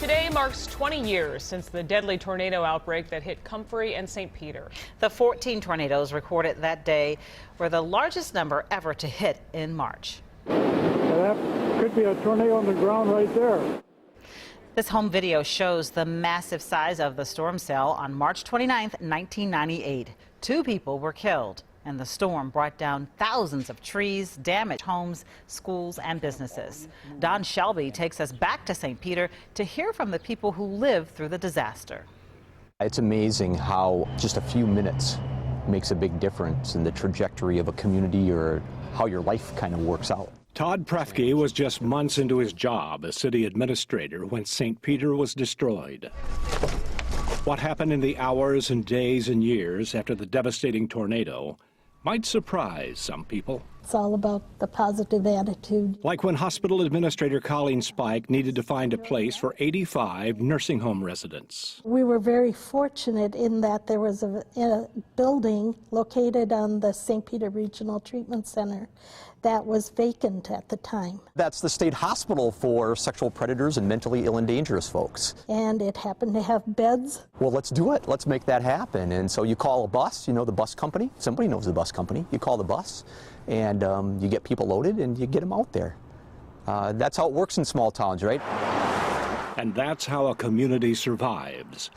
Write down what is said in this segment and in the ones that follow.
Today marks 20 years since the deadly tornado outbreak that hit Comfrey and St. Peter. The 14 tornadoes recorded that day were the largest number ever to hit in March. That could be a tornado on the ground right there. This home video shows the massive size of the storm cell on March 29, 1998. 2 people were killed, and the storm brought down thousands of trees, damaged homes, schools, and businesses. Don Shelby takes us back to St. Peter to hear from the people who lived through the disaster. It's amazing how just a few minutes makes a big difference in the trajectory of a community or how your life kind of works out. Todd Prefke was just months into his job as city administrator when St. Peter was destroyed. What happened in the hours and days and years after the devastating tornado might surprise some people. It's all about the positive attitude. Like when hospital administrator Colleen Spike needed to find a place for 85 nursing home residents. We were very fortunate in that there was a building located on the St. Peter Regional Treatment Center that was vacant at the time. That's the state hospital for sexual predators and mentally ill and dangerous folks. And it happened to have beds. Well, let's do it. Let's make that happen. And so you call a bus, you know, the bus company. Somebody knows the bus company. You call the bus, and you get people loaded, and you get them out there. That's how it works in small towns, right? And that's how a community survives,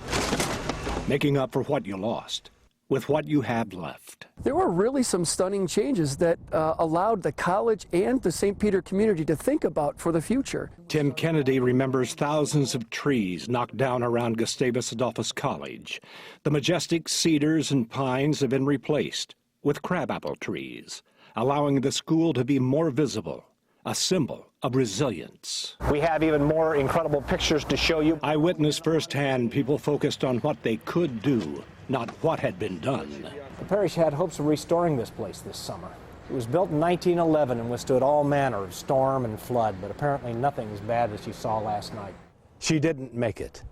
making up for what you lost with what you had left. There were really some stunning changes that allowed the college and the St. Peter community to think about for the future. Tim Kennedy remembers thousands of trees knocked down around Gustavus Adolphus College. The majestic cedars and pines have been replaced with crabapple trees, allowing the school to be more visible, a symbol of resilience. We have even more incredible pictures to show you. I witnessed firsthand people focused on what they could do, not what had been done. The parish had hopes of restoring this place this summer. It was built in 1911 and withstood all manner of storm and flood, but apparently nothing as bad as you saw last night. She didn't make it,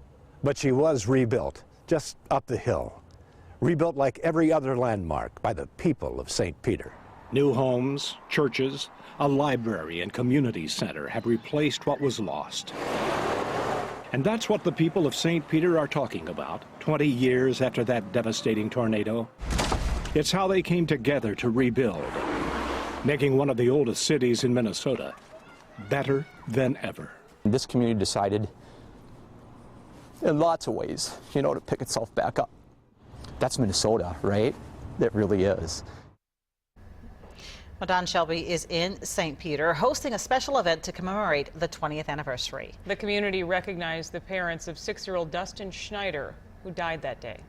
but she was rebuilt just up the hill. Rebuilt like every other landmark by the people of St. Peter. New homes, churches, a library and community center have replaced what was lost. And that's what the people of St. Peter are talking about 20 years after that devastating tornado. It's how they came together to rebuild, making one of the oldest cities in Minnesota better than ever. This community decided, in lots of ways, to pick itself back up. That's Minnesota, right? That really is. Well, Don Shelby is in St. Peter hosting a special event to commemorate the 20th anniversary. The community recognized the parents of 6-year-old Dustin Schneider, who died that day.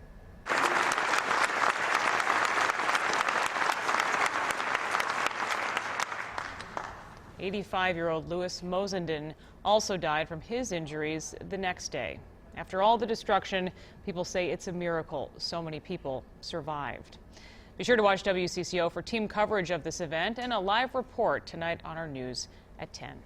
85-year-old Louis Mosenden also died from his injuries the next day. After all the destruction, people say it's a miracle so many people survived. Be sure to watch WCCO for team coverage of this event and a live report tonight on our news at 10.